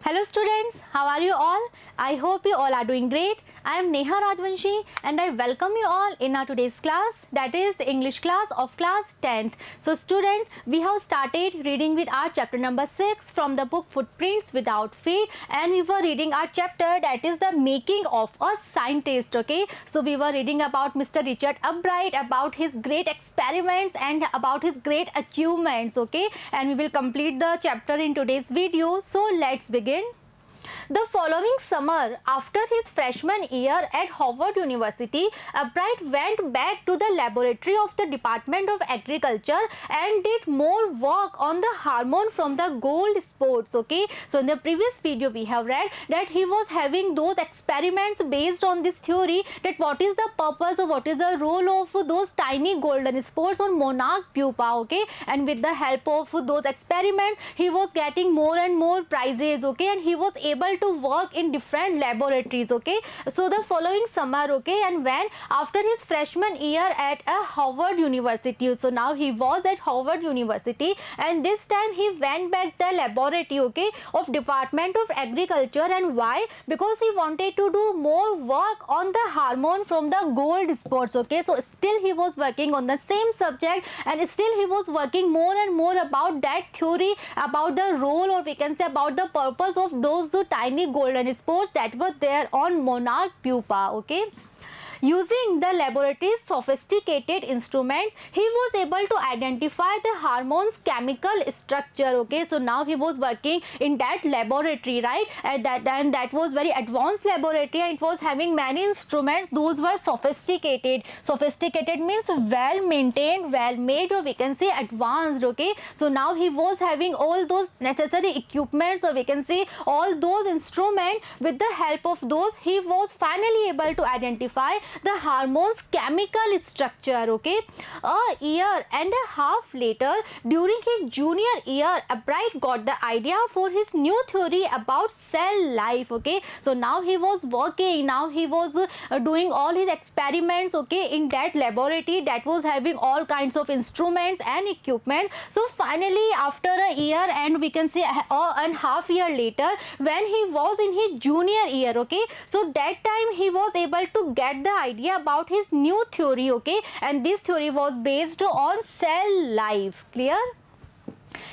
Hello students, how are you all? I hope you all are doing great. I am Neha Rajvanshi and I welcome you all in our today's class, that is English class of class 10th. So students, we have started reading with our chapter number 6 from the book Footprints Without Feet, and we were reading our chapter that is the making of a scientist. Okay, so we were reading about Mr. Richard Upright, about his great experiments and about his great achievements. Okay, and we will complete the chapter in today's video. So let's begin. The following summer, after his freshman year at Howard University, Upright went back to the laboratory of the Department of Agriculture and did more work on the hormone from the gold sports. Okay, so in the previous video we have read that he was having those experiments based on this theory that what is the purpose or what is the role of those tiny golden spores on monarch pupa. Okay, and with the help of those experiments he was getting more and more prizes. Okay, and he was able to work in different laboratories. Okay, so the following summer, okay, and when after his freshman year at a Howard University, so now he was at Howard University and this time he went back the laboratory, okay, of Department of Agriculture. And why? Because he wanted to do more work on the hormone from the gold sports. Okay, so still he was working on the same subject and still he was working more and more about that theory, about the role, or we can say about the purpose of those tiny golden spores that were there on monarch pupa. Okay, using the laboratory's sophisticated instruments, he was able to identify the hormone's chemical structure. Okay, so now he was working in that laboratory, right? And that was very advanced laboratory and it was having many instruments. Those were sophisticated. Sophisticated means well maintained, well made, or we can say advanced. Okay, so now he was having all those necessary equipments, or we can say all those instruments. With the help of those, he was finally able to identify the hormone's chemical structure. Okay, a year and a half later, during his junior year, Upright got the idea for his new theory about cell life. Okay, so now he was working, now he was doing all his experiments, okay, in that laboratory that was having all kinds of instruments and equipment. So finally, after a year and we can say a half year later, when he was in his junior year, okay, so that time he was able to get the idea about his new theory. Okay, and this theory was based on cell life. Clear?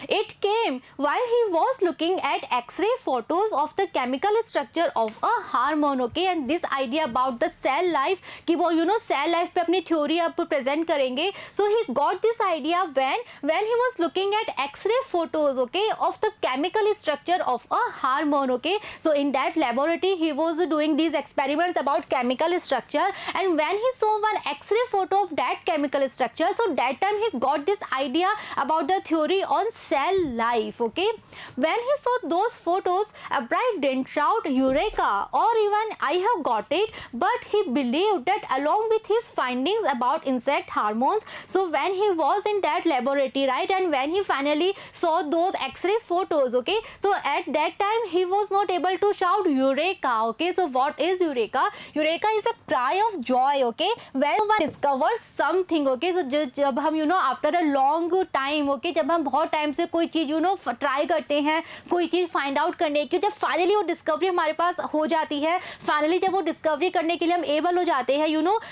It came while he was looking at X-ray photos of the chemical structure of a hormone. Okay, and this idea about the cell life कि वो cell life पे अपनी theory अब present करेंगे. So he got this idea when he was looking at X-ray photos, okay, of the chemical structure of a hormone. Okay, so in that laboratory he was doing these experiments about chemical structure, and when he saw one X-ray photo of that chemical structure, so that time he got this idea about the theory on cell life. Okay, when he saw those photos, Upright didn't shout eureka or even I have got it, but he believed that along with his findings about insect hormones, so when he was in that laboratory, right, and when he finally saw those X-ray photos, okay, so at that time he was not able to shout eureka. Okay, so what is eureka? Eureka is a cry of joy. Okay, when one discovers something. Okay, so जब हम after a long time, okay, जब हम बहुत time से कोई चीज़ try करते हैं, कोई चीज़ फाइंड आउट करने की, जब फाइनली वो डिस्कवरी हमारे पास हो जाती है, फाइनली जब वो डिस्कवरी करने के लिए हम एबल हो जाते हैं,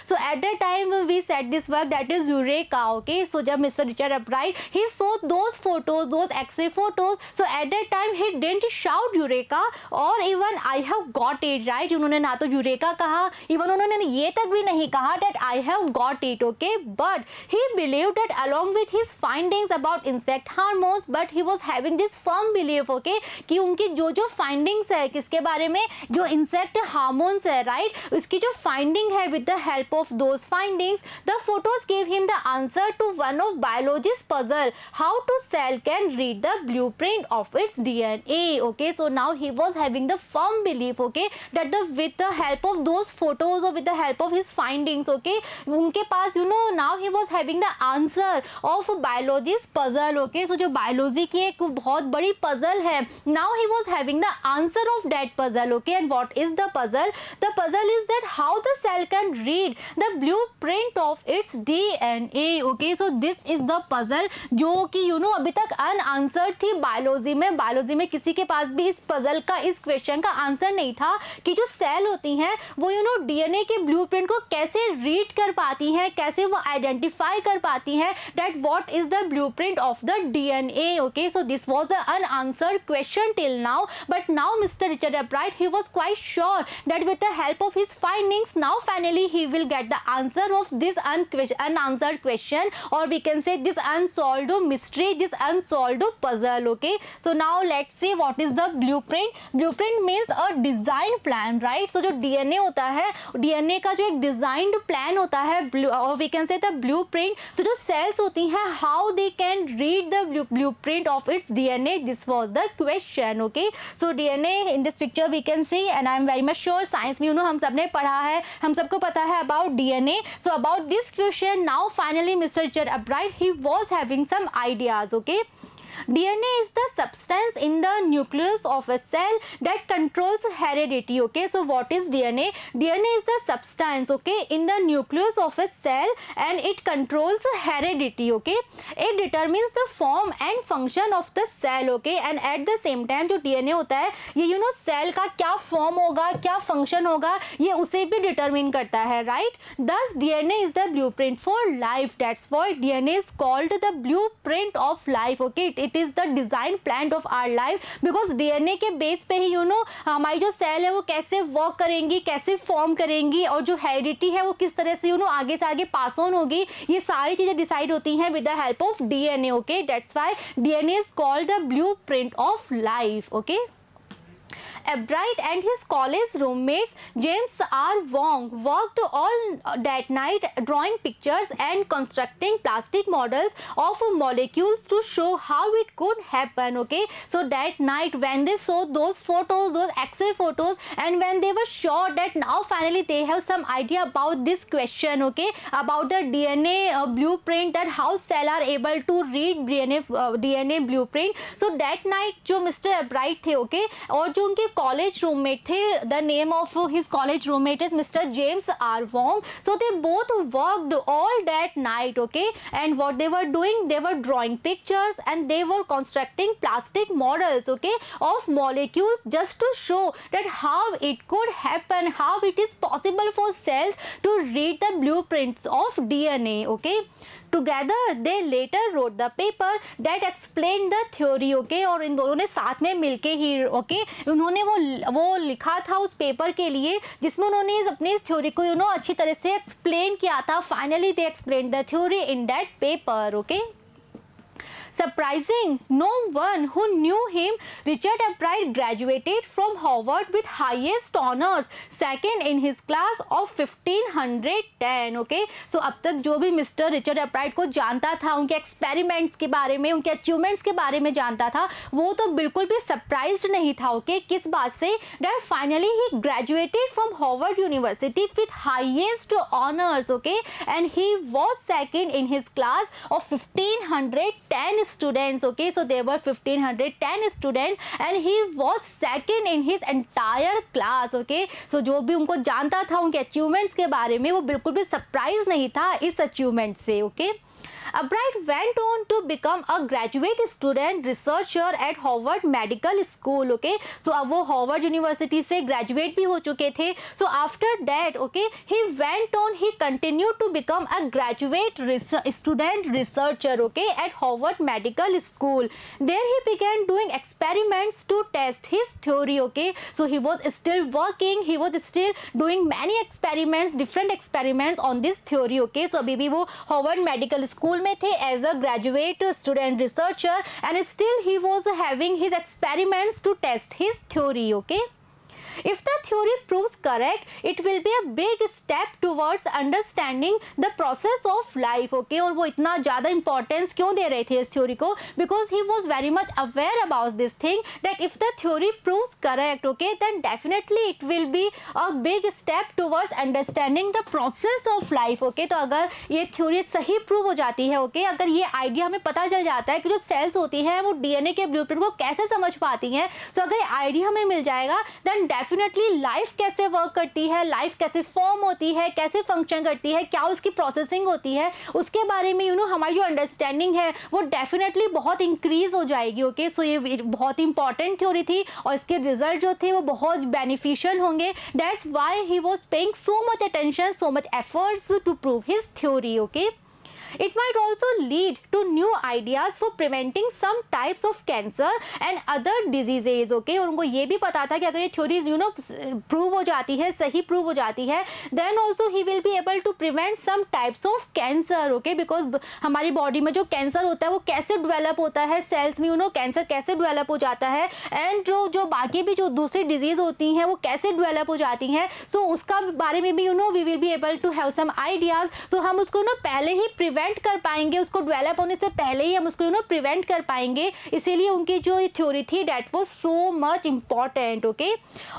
so at that time we set this work that is eureka. Okay, so जब मिस्टर रिचर्ड अपराइट he saw those photos, those x-ray photos, so at that time he didn't shout eureka और even I have got it. Right, उन्होंने ना तो eureka कहा, even उन्होंने ये तक भी नहीं कहा that I have got it. Okay, but he believe that along with his findings about insect hormones, but he was having this firm believe, okay, कि उनकी जो फाइंडिंग्स है किसके बारे में, जो इंसेक्ट हार्मोन्स है, राइट, उसकी जो फाइंडिंग है, with the help of those findings the photos give him the answer to one of biologist puzzle, how to cell can read the blueprint of its DNA. Okay, so now he was having the firm believe, okay, that the with the help of those photos और with the help of his findings, okay, उनके पास now he was having the answer of biologist puzzle. Okay, सो जो biology की एक बहुत बड़ी puzzle है. Now he was having the answer of that puzzle. Okay, and what is the puzzle? The puzzle is that how the cell can read the blueprint of its DNA. Okay, so this is the puzzle जो कि अभी तक unanswered थी biology में. Biology में किसी के पास भी इस पजल का, इस क्वेश्चन का आंसर नहीं था कि जो सेल होती हैं वो DNA के ब्लूप्रिंट को कैसे रीड कर पाती हैं, कैसे वो आइडेंटिफाई कर पाती हैं that what is the blueprint of the DNA. Okay, so this was the unanswered question till now, but now mister Richard एब्राइट he was quite sure that with the help of his findings now finally he will get the answer of this unanswered question, or we can say this unsolved mystery, this unsolved puzzle. Okay, so now let's see what is the blueprint. Blueprint means a design plan, right? So जो DNA होता है, DNA का जो एक designed plan होता है, or we can say the blueprint. तो जो cells होती हैं, how they can read the blueprint of its DNA, this was the question. Okay, so DNA in this picture we can see, and I am very much sure science में हम सबने पढ़ा है, हम सबको पता है about DNA. So about this question, now finally Mr. Richard Albright, he was having some ideas. Okay, DNA is the substance in the nucleus of a cell that controls heredity. Okay, so what is DNA? DNA is the substance, okay, in the nucleus of a cell and it controls heredity. Okay, it determines the form and function of the cell. Okay, and at the same time जो DNA होता है ये cell का क्या form होगा, क्या function होगा, ये उसे भी डिटरमिन करता है, right? Thus DNA is the blueprint for life. That's why DNA is called the blueprint of life. Okay, it is the design plan of our life because DNA के base पे ही हमारी जो सेल है वो कैसे work करेंगी, कैसे form करेंगी और जो हेरिडिटी है वो किस तरह से आगे से आगे पास ऑन होगी, ये सारी चीज़ें डिसाइड होती हैं with the help of DNA. Okay, that's why DNA is called the blueprint of life. Okay, Albright and his college roommates James R. Wong worked all that night drawing pictures and constructing plastic models of molecules to show how it could happen. Okay, so that night when they saw those photos, those X-ray photos, and when they were sure that now finally they have some idea about this question, okay, about the DNA blueprint, that how cell are able to read DNA blueprint. So that night जो Mr. Albright थे, okay, और जो उनके college roommate थे, the name of his college roommate is mister James R Wong. So they both worked all that night. Okay, and what they were doing, they were drawing pictures and they were constructing plastic models, okay, of molecules just to show that how it could happen, how it is possible for cells to read the blueprints of DNA. Okay, Together they later wrote the paper that explained the theory. Okay, और इन दोनों ने साथ में मिलके ही उन्होंने वो लिखा था उस पेपर के लिए जिसमें उन्होंने अपने इस थ्योरी को अच्छी तरह से एक्सप्लेन किया था. Finally they explain the theory in that paper. Okay, Surprising no one who knew him, Richard Albright graduated from Harvard with highest honors, second in his class of 1510. Okay, so अब तक जो भी mister Richard एब्राइट को जानता था, उनके experiments के बारे में, उनके अचीवमेंट्स के बारे में जानता था, वो तो बिल्कुल भी सरप्राइज्ड नहीं था. ओके, किस बात से? That finally he graduated from Harvard university with highest honours. Okay, and he was second in his class of 1510 students. Okay, so there were 1510 students and he was second in his entire class. Okay, so जो भी उनको जानता था उनके achievements के बारे में, वो बिल्कुल भी सरप्राइज नहीं था इस अचीवमेंट से. Okay, Albright went on to become a graduate student researcher at Harvard Medical School. Okay, so अब वो हार्वर्ड यूनिवर्सिटी से ग्रेजुएट भी हो चुके थे. So after that, okay, he went on, he continued to become a graduate student researcher, okay, at Harvard Medical School. There he began doing experiments to test his theory. Okay, so he was still working, he was still doing many experiments, different experiments on this theory. Okay, so अभी भी वो Harvard medical school में थे as a graduate student researcher and still he was having his experiments to test his theory. Okay, If the theory proves correct, it will be a big step towards understanding the process of life. Okay, और वो इतना ज़्यादा importance क्यों दे रहे थे इस theory को? Because he was very much aware about this thing that if the theory proves correct, okay, then definitely it will be a big step towards understanding the process of life. Okay, तो अगर ये theory सही prove हो जाती है, okay, अगर ये idea हमें पता चल जाता है कि जो cells होती हैं वो DNA के blueprint को कैसे समझ पाती हैं, so अगर ये idea हमें मिल जाएगा then definitely life कैसे वर्क करती है, लाइफ कैसे फॉर्म होती है, कैसे फंक्शन करती है, क्या उसकी प्रोसेसिंग होती है, उसके बारे में हमारी जो अंडरस्टैंडिंग है वो डेफिनेटली बहुत इंक्रीज हो जाएगी. ओके, सो ये बहुत इंपॉर्टेंट थ्योरी थी और इसके रिजल्ट जो थे वो बहुत बेनिफिशियल होंगे. That's why he was paying so much attention, so much efforts to prove his theory. Okay, it might also lead to new ideas for preventing some types of cancer and other diseases. Okay, और उनको ये भी पता था कि अगर ये theories prove हो जाती है, सही prove हो जाती है, then also he will be able to prevent some types of cancer. Okay, because हमारी body में जो cancer होता है वो कैसे develop होता है, cells में cancer कैसे develop हो जाता है, and जो बाकी भी जो दूसरी disease होती हैं वो कैसे develop हो जाती हैं, so उसका बारे में भी we will be able to have some ideas. तो हम उसको पहले ही prevent कर पाएंगे, उसको डेवलप होने से पहले ही हम उसको प्रिवेंट कर पाएंगे. इसीलिए उनकी जो ये थ्योरी थी that was so much important. Okay,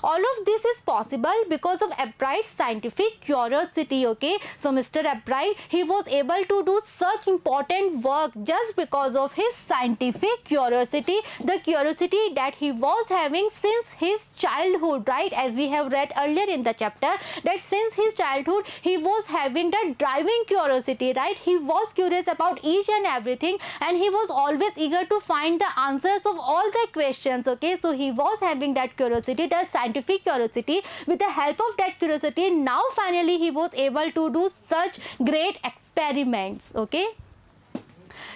all of this is possible because of Ebright scientific curiosity. Okay, so mister Ebright he was able to do such important work just because of his scientific curiosity, the curiosity that he was having since his childhood. Right, as we have read earlier in the chapter that since his childhood he was having that driving curiosity. Right, he was curious about each and everything and he was always eager to find the answers of all the questions. Okay, so he was having that curiosity, that scientific curiosity. With the help of that curiosity, now finally he was able to do such great experiments. Okay,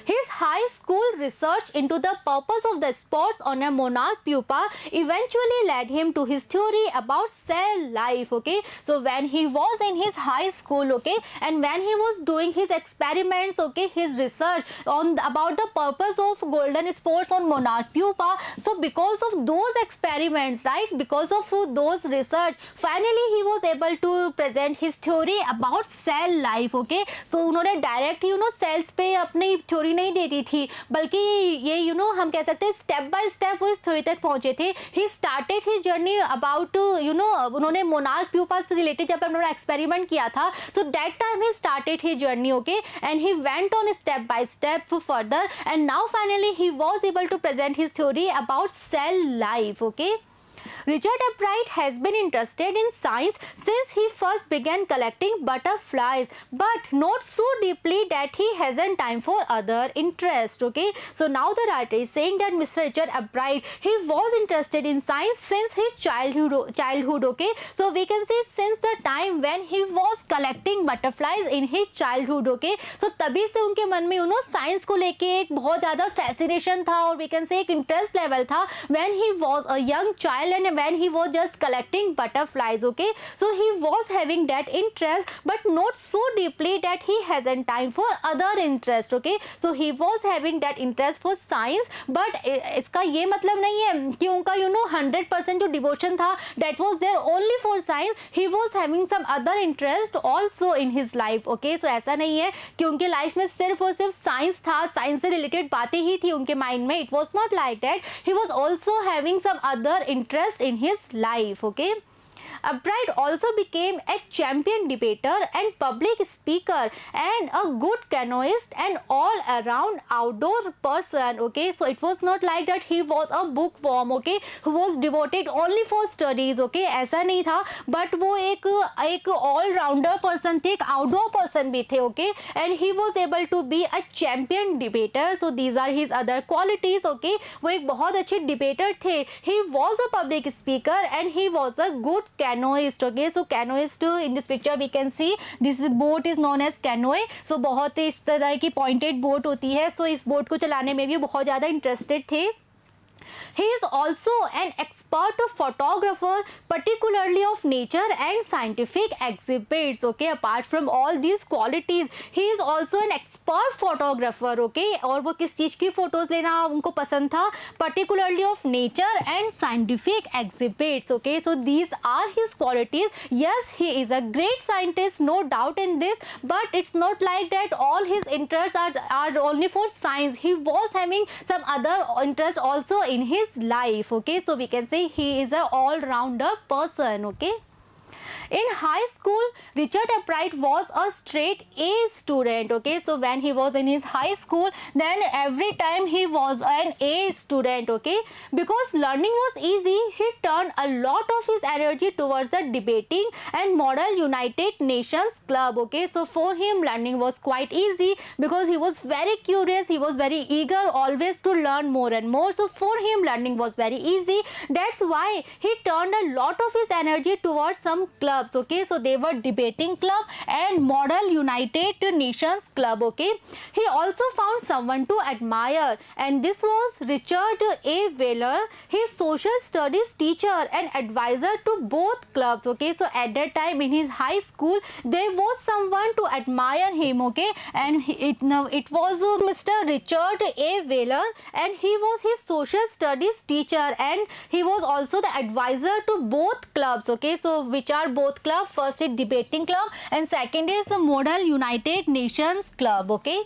his high school research into the purpose of the spots on a monarch pupa eventually led him to his theory about cell life. Okay, so when he was in his high school, okay, and when he was doing his experiments, okay, his research on about the purpose of golden spots on monarch pupa, so because of those experiments, right, because of those research, finally he was able to present his theory about cell life. Okay, so उन्होंने direct sales पे अपनी theory नहीं देती थी, बल्कि ये हम कह सकते हैं स्टेप बाय स्टेप वो इस थ्योरी तक पहुंचे थे. He started his journey about उन्होंने मोनार्क प्यूपा से रिलेटेड जब उन्होंने एक्सपेरिमेंट किया था, so that time he started his journey. Okay, and he went on step by step further and now finally he was able to present his theory about cell life. Okay, Richard Upright has been interested in science since he first began collecting butterflies, but not so deeply that he hasn't time for other interest. Okay, so now the writer is saying that Mr. Richard Upright, he was interested in science since his childhood. Okay, so we can say since the time when he was collecting butterflies in his childhood. Okay, so तभी से उनके मन में science को लेके एक बहुत ज़्यादा फैसिनेशन था और we can say एक इंटरेस्ट लेवल था when he was a young child and when he was just collecting butterflies. Okay, so he was having that interest but not so deeply that he hasn't time for other interest. Okay, so he was having that interest for science, but इसका ये मतलब नहीं है कि उनका 100% जो devotion था that was there only for science. He was having some other interest also in his life. Okay, so ऐसा नहीं है कि उनके लाइफ में सिर्फ और सिर्फ साइंस था, साइंस से रिलेटेड बातें ही थी उनके माइंड में. It was not like that. He was also having some other interest in his life. Okay, Upright also became a champion debater and public speaker and a good canoeist and all around outdoor person. Okay, so it was not like that he was a bookworm, okay, who was devoted only for studies. Okay, ऐसा नहीं था, but वो एक all rounder person थे, एक outdoor person भी थे. Okay, and he was able to be a champion debater. So these are his other qualities. Okay, वो एक बहुत अच्छे debater थे. He was a public speaker and he was a good canoeist. Okay, so canoeist in this picture we can see this boat is known as canoe. So बहुत इस तरह की pointed boat होती है. So इस boat को चलाने में भी बहुत ज़्यादा interested थे. He is also an expert photographer, particularly of nature and scientific exhibits. Okay, apart from all these qualities, he is also an expert photographer. Okay, और वो किस चीज़ की फोटोज लेना उनको पसंद था, particularly of nature and scientific exhibits. Okay, so these are his qualities. Yes, he is a great scientist, no doubt in this, but it's not like that all his interests are only for science. He was having some other interest also in his life. Okay, so we can say he is a all-rounder person. Okay. In high school, Richard Upright was a straight A student. Okay, so when he was in his high school, then every time he was an A student. Okay, because learning was easy, he turned a lot of his energy towards the debating and Model United Nations Club. Okay, so for him learning was quite easy because he was very curious, he was very eager always to learn more and more. So for him learning was very easy. That's why he turned a lot of his energy towards some clubs. Okay, so they were debating club and Model United Nations Club. Okay, he also found someone to admire, and this was Richard A. Wheeler, his social studies teacher and advisor to both clubs. Okay, so at that time in his high school there was someone to admire him. Okay, and it was Mr. Richard A. Wheeler, and he was his social studies teacher and he was also the advisor to both clubs. Okay, so which are both club? First is debating club and second is Model United Nations Club. Okay,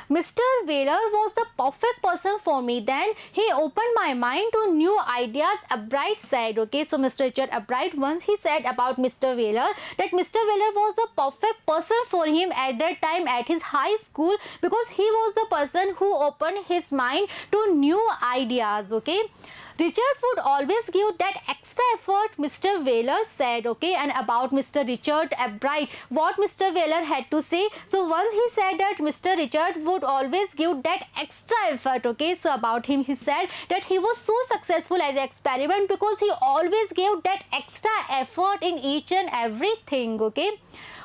Mr. Wheeler was the perfect person for me. Then he opened my mind to new ideas, Upright said. Okay, so Mr. Richard Upright, once he said about Mr. Wheeler that Mr. Wheeler was the perfect person for him at that time at his high school because he was the person who opened his mind to new ideas. Okay, Richard would always give that extra effort, Mr. Wheeler said. Okay, and about Mr. Richard Upright, what Mr. Wheeler had to say. So once he said that Mr. Richard would always give that extra effort. Okay, so about him he said that he was so successful as an experiment because he always gave that extra effort in each and everything. Okay,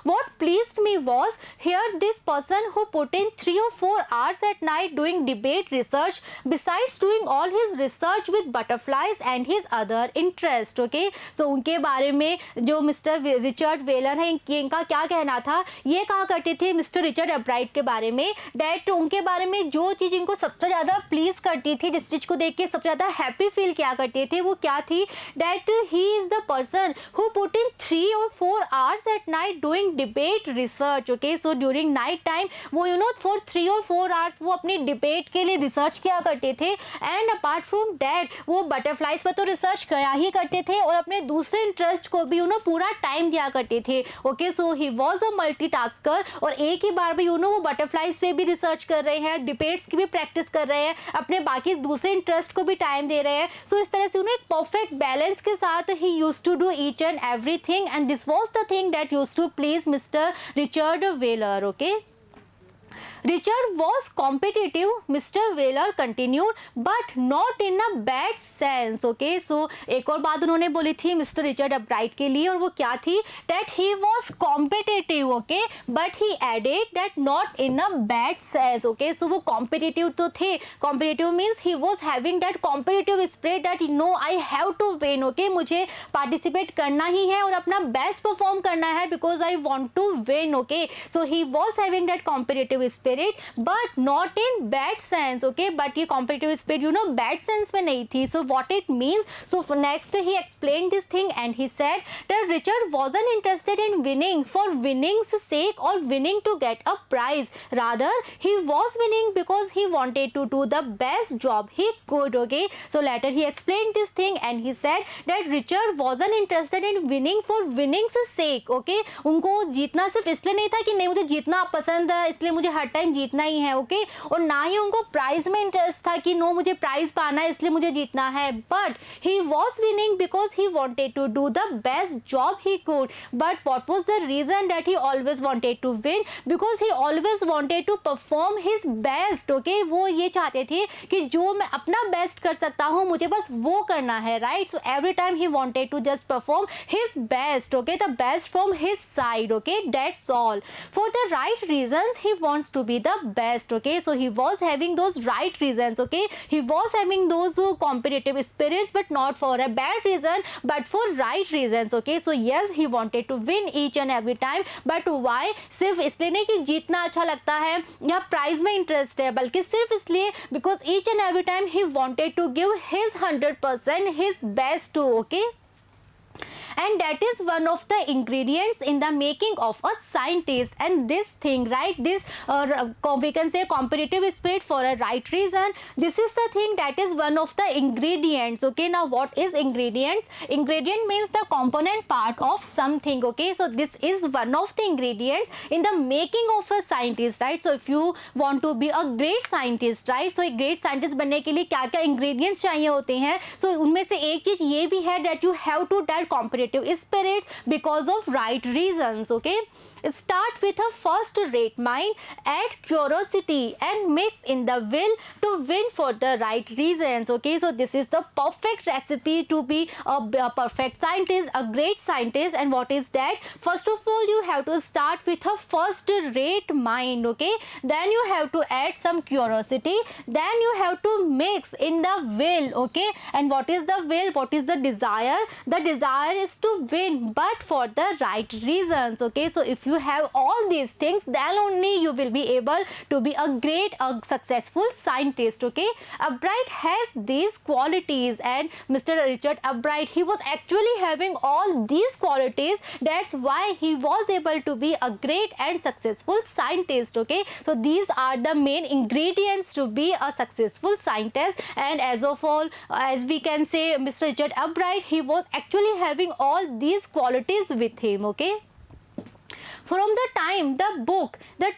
what pleased me was here this person who put in 3 or 4 hours at night doing debate research besides doing all his research with butterflies and his other interest. Okay, so उनके बारे में जो mister Richard velar है इनका क्या कहना था, ये कहा करते थे मिस्टर रिचर्ड अपराइट के बारे में डैट उनके बारे में जो चीज़ इनको सबसे ज़्यादा प्लीज़ करती थी, जिस चीज़ को देख के सबसे ज़्यादा हैप्पी फील किया करते थे, वो क्या थी that he is the person who put in 3 or 4 hours at night doing debate research. Okay, so during night time वो फॉर 3 or 4 hours वो अपनी डिबेट के लिए रिसर्च किया करते थे एंड अपार्ट फ्रॉम डैट वो बटरफ्लाइज पर तो रिसर्च किया ही करते थे और अपने दूसरे इंटरेस्ट को भी पूरा टाइम दिया करते थे. Okay, so he was a multitasker और एक ही बार भी वो बटरफ्लाइज पे भी रिसर्च कर रहे हैं, डिबेट्स की भी प्रैक्टिस कर रहे हैं, अपने बाकी दूसरे इंटरेस्ट को भी टाइम दे रहे हैं. सो इस तरह से एक परफेक्ट बैलेंस के साथ ही used to do each and everything and this was the thing that used to please Mr. Richard Wheeler. Okay, Richard was competitive, Mr. Wheeler continued, but not in a bad sense. Okay, so एक और बात उन्होंने बोली थी mister Richard upright के लिए और वो क्या थी that he was competitive. Okay, but he added that not in a bad sense. Okay, so वो competitive तो थे, competitive means he was having that competitive spirit that no I have to win. Okay, मुझे participate करना ही है और अपना best perform करना है because I want to win. Okay, so he was having that competitive spirit but not in bad sense. Okay, but ये competitive spirit bad sense में नहीं थी. So what it means, so next he explained this thing and he said that Richard wasn't interested in winning for winning's sake or winning to get a prize, rather he was winning because he wanted to do the best job he could. Okay, so later he explained this thing and he said that Richard wasn't interested in winning for winning's sake. Okay, उनको जीतना सिर्फ इसलिए नहीं था कि नहीं मुझे जीतना पसंद है इसलिए मुझे हर टाइम जीतना ही है. ओके, और ना ही उनको प्राइज में इंटरेस्ट था कि नो मुझे प्राइज पाना है इसलिए मुझे जीतना है, but he was winning because he wanted to do the best job he could. But what was the reason that he always wanted to win, because he always wanted to perform his best. Okay, वो ये चाहते थे कि जो मैं अपना best कर सकता हूँ मुझे बस वो करना है. Right, so every time he wanted to just perform his best. Okay, the best from his side. Okay, that's all. For the right reason he wants to be the best. Okay, so he was having those right reasons. Okay, he was having those competitive spirits, but not for a bad reason, but for right reasons. Okay, so yes, he wanted to win each and every time, but why? सिर्फ इसलिए नहीं कि जीतना अच्छा लगता है या prize में इंटरेस्ट है, बल्कि सिर्फ इसलिए because each and every time he wanted to give his 100% his best too. Okay, and that is one of the ingredients in the making of a scientist. And this thing, right, this we can say competitive spirit for a right reason, this is the thing that is one of the ingredients. Okay, now what is ingredients? Ingredient means the component part of something. Okay, so this is one of the ingredients in the making of a scientist, right? So if you want to be a great scientist, right, so एक great scientist बनने के लिए क्या क्या ingredients चाहिए होते हैं? So उनमें से एक चीज ये भी है that you have to that competitive spirits because of right reasons. Okay, start with a first rate mind, add curiosity and mix in the will to win for the right reasons. Okay, so this is the perfect recipe to be a perfect scientist, a great scientist. And what is that? First of all, you have to start with a first rate mind. Okay, then you have to add some curiosity, then you have to mix in the will. Okay, and what is the will? What is the desire? The desire is to win, but for the right reasons. Okay, so if you have all these things, then only you will be able to be a great, a successful scientist. Okay, Albright has these qualities, and Mr. Richard Albright, he was actually having all these qualities. That's why he was able to be a great and successful scientist. Okay, so these are the main ingredients to be a successful scientist. And as of all, as we can say, Mr. Richard Albright, he was actually having all these qualities with him. Okay, from the time the book The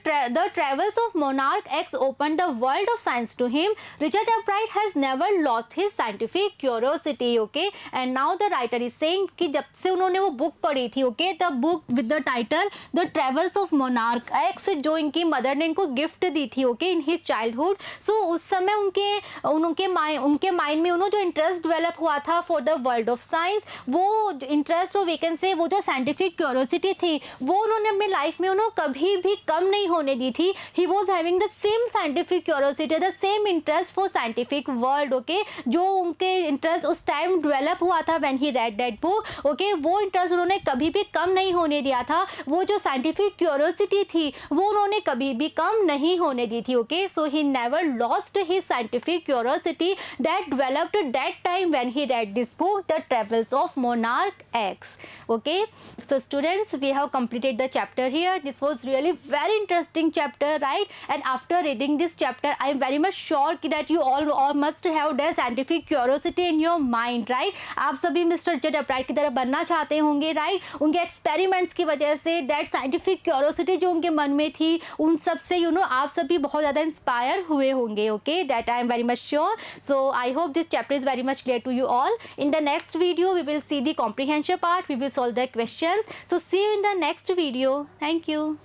Travels of Monarch X opened the world of science to him, Richard Albright has never lost his scientific curiosity. Okay, and now the writer is saying कि जब से उन्होंने वो book पढ़ी थी, okay, the book with the title The Travels of Monarch X, जो इनकी mother ने इनको गिफ्ट दी थी, okay, in his childhood. So उस समय उनके माइंड में उन्होंने जो इंटरेस्ट डेवलप हुआ था for the world of science, वो इंटरेस्ट और वी कैन से वो जो साइंटिफिक क्यूरियोसिटी थी, वो उन्होंने अपनी लाइफ में उन्होंने कभी भी कम नहीं होने दी थी. ही was having the same scientific curiosity, the same interest for scientific world. Okay, जो उनके इंटरेस्ट उस टाइम डेवलप हुआ था when he read that book, okay, वो इंटरेस्ट उन्होंने कभी भी कम नहीं होने दिया था. वो जो साइंटिफिक क्यूरियोसिटी थी वो उन्होंने कभी भी कम नहीं होने दी थी. Okay, so he never lost his scientific curiosity that developed that time when he read this book the travels of monarch x. Okay, so students, we have completed the chapter here. This was really very interesting chapter, right? And after reading this chapter, I am very much sure that you all must have the scientific curiosity in your mind, right? आप सभी mister Richard Albright की तरह बनना चाहते होंगे, right? उनके experiments की वजह से that scientific curiosity जो उनके मन में थी, उन सब से आप सभी बहुत ज़्यादा इंस्पायर हुए होंगे. Okay, that I am very much sure. So I hope this chapter is very much clear to you all. In the next video, we will see the comprehension part. We will solve the questions. So see you in the next video. Thank you.